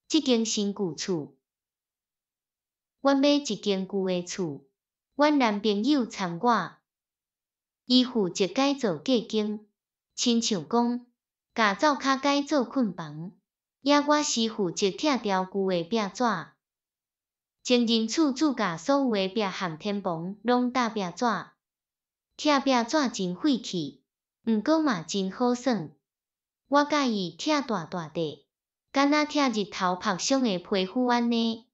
即间新旧厝。阮买一间旧诶厝，阮男朋友参我，伊负责改造隔间，亲像讲，甲灶骹改做困房，也我是负责拆掉旧诶壁纸。前人厝主甲所有诶壁含天棚拢搭壁纸，拆壁纸真费气，毋过嘛真好耍。我介意拆大大块，敢若拆日头晒伤诶皮肤安尼。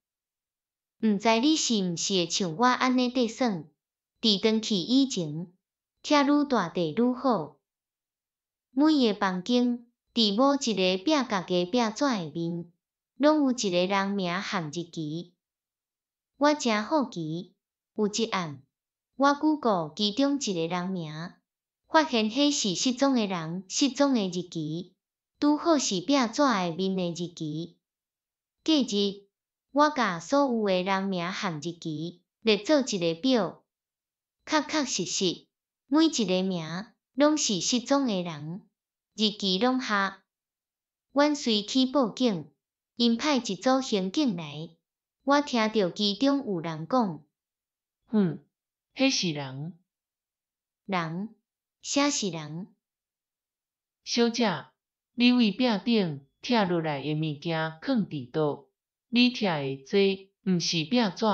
毋知你是毋是会像我安尼块耍？伫转去以前，拆愈大块愈好。每个房间伫某一个壁角个壁纸下面，拢有一个人名含日期。我真好奇，有一暗，我Google其中一个人名，发现迄是失踪诶人失踪诶日期，拄好是壁纸下面诶日期。隔日，我甲所有诶人名含日期列做一个表，确实，每一个名拢是失踪诶人，日期拢合。阮随去报警，因派一组刑警来，我听到其中有人讲：迄是人。人，啥是人？小姐，你为壁顶拆落来诶物件放伫倒？你拆诶这毋是壁纸，